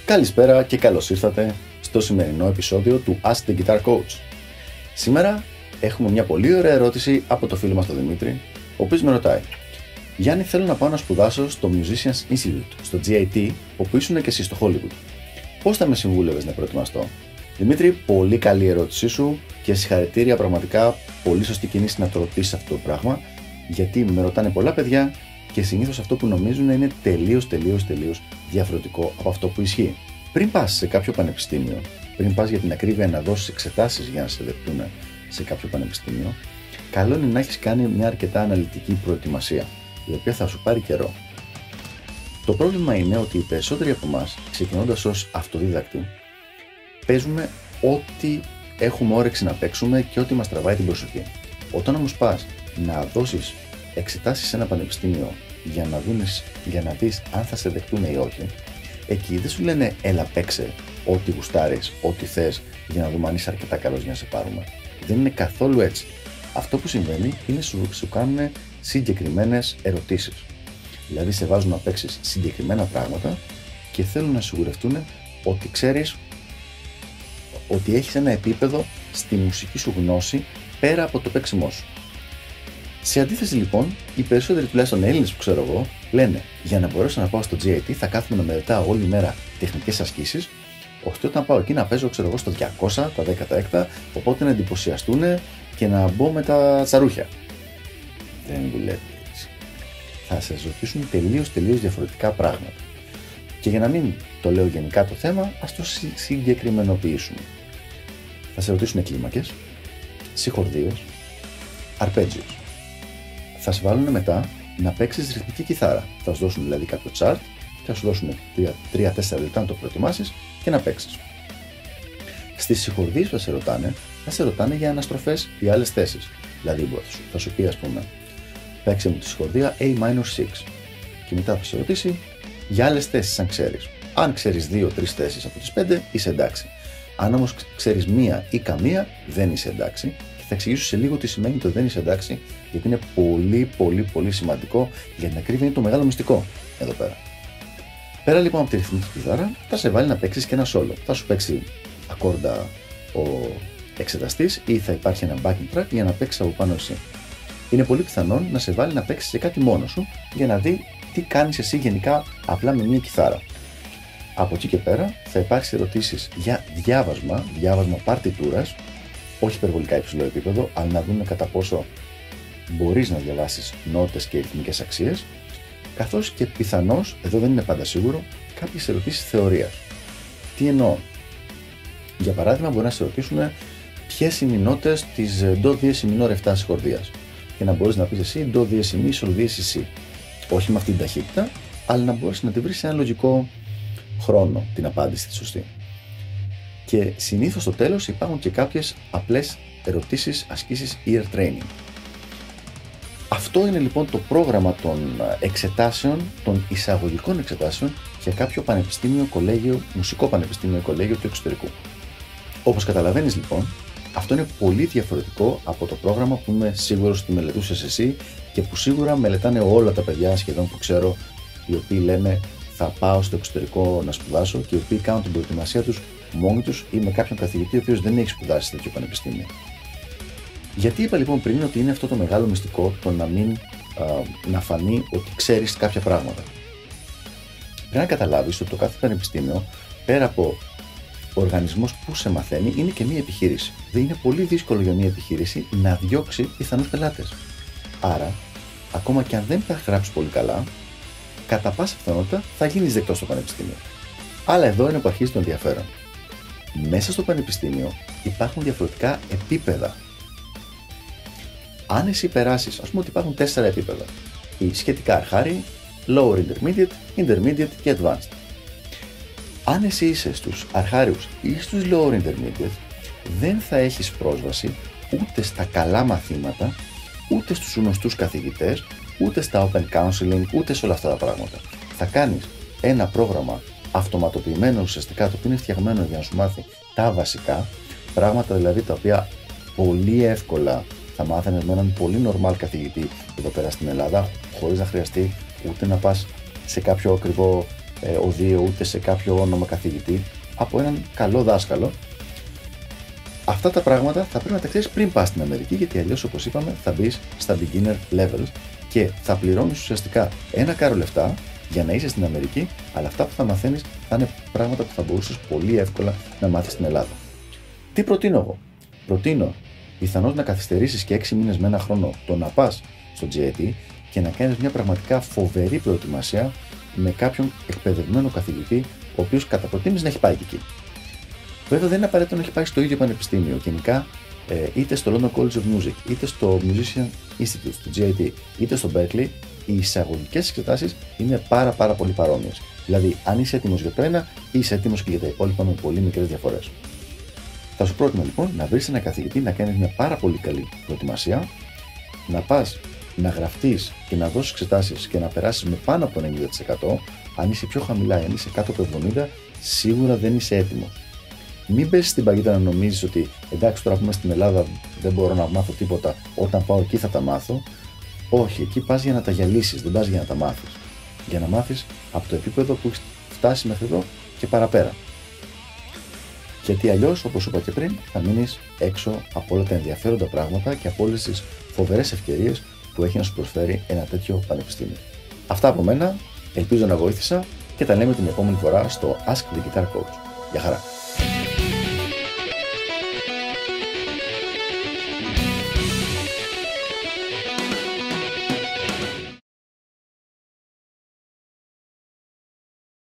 Καλησπέρα και καλώς ήρθατε στο σημερινό επεισόδιο του Ask the Guitar Coach. Σήμερα έχουμε μια πολύ ωραία ερώτηση από το φίλο μας τον Δημήτρη, ο οποίος με ρωτάει: Γιάννη, θέλω να πάω να σπουδάσω στο Musicians Institute, στο GIT, όπου ήσουν και εσύ στο Hollywood. Πώς θα με συμβούλευες να προετοιμαστώ? Δημήτρη, πολύ καλή ερώτησή σου και συγχαρητήρια, πραγματικά πολύ σωστή κίνηση να το ρωτήσεις αυτό το πράγμα, γιατί με ρωτάνε πολλά παιδιά και συνήθως αυτό που νομίζουν είναι τελείως διαφορετικό από αυτό που ισχύει. Πριν πας σε κάποιο πανεπιστήμιο, πριν πας για την ακρίβεια να δώσεις εξετάσεις για να σε δεχτούν σε κάποιο πανεπιστήμιο, καλό είναι να έχεις κάνει μια αρκετά αναλυτική προετοιμασία, η οποία θα σου πάρει καιρό. Το πρόβλημα είναι ότι οι περισσότεροι από εμάς, ξεκινώντας ως αυτοδίδακτοι, παίζουμε ό,τι έχουμε όρεξη να παίξουμε και ό,τι μας τραβάει την προσοχή. Όταν όμως πας να δώσεις εξετάσεις σε ένα πανεπιστήμιο για να δεις αν θα σε δεχτούν ή όχι, εκεί δεν σου λένε έλα παίξε ό,τι γουστάρεις, ό,τι θες, για να δούμε αν είσαι αρκετά καλός για να σε πάρουμε. Δεν είναι καθόλου έτσι. Αυτό που συμβαίνει είναι σου κάνουν συγκεκριμένες ερωτήσεις. Δηλαδή σε βάζουν να παίξεις συγκεκριμένα πράγματα και θέλουν να σιγουρευτούν ότι ξέρεις, ότι έχεις ένα επίπεδο στη μουσική σου γνώση πέρα από το παίξιμό σου. Σε αντίθεση λοιπόν, οι περισσότεροι τουλάχιστον Έλληνες που ξέρω εγώ λένε: για να μπορέσω να πάω στο GIT θα κάθομαι να μελετάω όλη μέρα τεχνικές ασκήσεις, ώστε όταν πάω εκεί να παίζω στο 200, τα 16, οπότε να εντυπωσιαστούν και να μπω με τα τσαρούχια. Δεν δουλεύει έτσι. Θα σας ρωτήσουν τελείως διαφορετικά πράγματα. Και για να μην το λέω γενικά το θέμα, ας το συγκεκριμενοποιήσουμε. Θα σε ρωτήσουν κλίμακες, συγχορδίες, αρπέτζιος. Θα σε βάλουν μετά να παίξεις ρυθμική κιθάρα. Θα σου δώσουν δηλαδή κάποιο chart και θα σου δώσουν 3-4 λεπτά να το προετοιμάσεις και να παίξεις. Στις συγχορδίες που θα σε ρωτάνε για αναστροφές ή άλλες θέσεις. Δηλαδή θα σου πει, ας πούμε, παίξε μου τη συγχορδία A-6 και μετά θα σε ρωτήσει για άλλες θέσεις αν ξέρεις. Αν ξέρεις 2-3 θέσεις από τις 5 είσαι εντάξει. Αν όμως ξέρεις μία ή καμία δεν είσαι εντάξει. Θα εξηγήσω σε λίγο τι σημαίνει το δεν είσαι εντάξει, γιατί είναι πολύ σημαντικό. Για την ακρίβεια είναι το μεγάλο μυστικό εδώ πέρα. Πέρα λοιπόν από τη ρυθμική κιθάρα, θα σε βάλει να παίξεις και ένα solo. Θα σου παίξει ακόρντα ο εξεταστής ή θα υπάρχει ένα backing track για να παίξεις από πάνω εσύ. Είναι πολύ πιθανόν να σε βάλει να παίξεις σε κάτι μόνο σου για να δει τι κάνεις εσύ γενικά απλά με μια κιθάρα. Από εκεί και πέρα θα υπάρξει ερωτήσεις για διάβασμα παρτιτούρας. Όχι υπερβολικά υψηλό επίπεδο, αλλά να δούμε κατά πόσο μπορείς να διαβάσεις νότες και ρυθμικές αξίες, καθώς και πιθανώς, εδώ δεν είναι πάντα σίγουρο, κάποιες ερωτήσεις θεωρίας. Τι εννοώ? Για παράδειγμα, μπορεί να σε ρωτήσουν ποιες είναι οι νότες της Do Diesis Minor 7 συγχορδίας και να μπορείς να πεις εσύ Do Diesis Mi Sol Diesis Si. Όχι με αυτή την ταχύτητα, αλλά να μπορείς να τη βρεις σε ένα λογικό χρόνο την απάντηση τη σωστή. Και συνήθως στο τέλος υπάρχουν και κάποιες απλές ερωτήσεις, ασκήσεις ear training. Αυτό είναι λοιπόν το πρόγραμμα των εξετάσεων, των εισαγωγικών εξετάσεων για κάποιο πανεπιστήμιο, κολέγιο, μουσικό πανεπιστήμιο, κολέγιο του εξωτερικού. Όπως καταλαβαίνεις λοιπόν, αυτό είναι πολύ διαφορετικό από το πρόγραμμα που είμαι σίγουρος ότι μελετούσες εσύ και που σίγουρα μελετάνε όλα τα παιδιά σχεδόν που ξέρω, οι οποίοι λένε θα πάω στο εξωτερικό να σπουδάσω και οι οποίοι κάνουν την προετοιμασία τους μόνοι τους ή με κάποιον καθηγητή ο οποίος δεν έχει σπουδάσει σε τέτοιο πανεπιστήμιο. Γιατί είπα λοιπόν πριν ότι είναι αυτό το μεγάλο μυστικό, το να φανεί ότι ξέρεις κάποια πράγματα? Πρέπει να καταλάβεις ότι το κάθε πανεπιστήμιο, πέρα από ο οργανισμός που σε μαθαίνει, είναι και μία επιχείρηση. Δεν είναι πολύ δύσκολο για μία επιχείρηση να διώξει πιθανούς πελάτες. Άρα, ακόμα και αν δεν θα γράψεις πολύ καλά, κατά πάσα πιθανότητα θα γίνεις δεκτός στο πανεπιστήμιο. Αλλά εδώ είναι που αρχίζει το ενδιαφέρον. Μέσα στο πανεπιστήμιο υπάρχουν διαφορετικά επίπεδα. Αν εσύ περάσεις, ας πούμε ότι υπάρχουν 4 επίπεδα. Οι σχετικά αρχάριοι, lower intermediate και advanced. Αν εσύ είσαι στους αρχάριους ή στους lower intermediate, δεν θα έχεις πρόσβαση ούτε στα καλά μαθήματα, ούτε στους γνωστούς καθηγητές, ούτε στα open counseling, ούτε σε όλα αυτά τα πράγματα. Θα κάνεις ένα πρόγραμμα αυτοματοποιημένο ουσιαστικά, το οποίο είναι φτιαγμένο για να σου μάθει τα βασικά, πράγματα δηλαδή τα οποία πολύ εύκολα θα μάθαινες με έναν πολύ normal καθηγητή εδώ πέρα στην Ελλάδα, χωρίς να χρειαστεί ούτε να πας σε κάποιο ακριβό οδείο ούτε σε κάποιο όνομα καθηγητή, από έναν καλό δάσκαλο. Αυτά τα πράγματα θα πρέπει να τα ξέρεις πριν πας στην Αμερική, γιατί αλλιώς, όπως είπαμε, θα μπεις στα beginner levels και θα πληρώνεις ουσιαστικά ένα κάρο λεφτά για να είσαι στην Αμερική, αλλά αυτά που θα μαθαίνεις θα είναι πράγματα που θα μπορούσες πολύ εύκολα να μάθεις στην Ελλάδα. Τι προτείνω εγώ? Προτείνω πιθανώς να καθυστερήσεις και 6 μήνες με ένα χρόνο το να πας στο GIT και να κάνεις μια πραγματικά φοβερή προετοιμασία με κάποιον εκπαιδευμένο καθηγητή, ο οποίος κατά προτίμηση να έχει πάει και εκεί. Βέβαια, δεν είναι απαραίτητο να έχει πάει στο ίδιο πανεπιστήμιο. Γενικά, είτε στο London College of Music, είτε στο Musician Institute, στο GIT, είτε στο Berkeley, οι εισαγωγικές εξετάσεις είναι πάρα πολύ παρόμοιες. Δηλαδή, αν είσαι έτοιμος για το ένα, είσαι έτοιμος και για τα υπόλοιπα με πολύ μικρές διαφορές. Θα σου πρότεινα λοιπόν να βρεις ένα καθηγητή, να κάνεις μια πάρα πολύ καλή προετοιμασία, να πας να γραφτείς και να δώσεις εξετάσεις και να περάσεις με πάνω από 90%. Αν είσαι πιο χαμηλά, αν είσαι κάτω από 70%, σίγουρα δεν είσαι έτοιμος. Μην πέσεις στην παγίδα να νομίζεις ότι εντάξει, τώρα που είμαι στην Ελλάδα δεν μπορώ να μάθω τίποτα, όταν πάω εκεί θα τα μάθω. Όχι, εκεί πας για να τα γυαλίσεις, δεν πας για να τα μάθεις. Για να μάθεις από το επίπεδο που έχεις φτάσει μέχρι εδώ και παραπέρα. Γιατί αλλιώς, όπως είπα και πριν, θα μείνεις έξω από όλα τα ενδιαφέροντα πράγματα και από όλες τις φοβερές ευκαιρίες που έχει να σου προσφέρει ένα τέτοιο πανεπιστήμιο. Αυτά από μένα, ελπίζω να βοήθησα και τα λέμε την επόμενη φορά στο Ask the Guitar Coach. Γεια χαρά!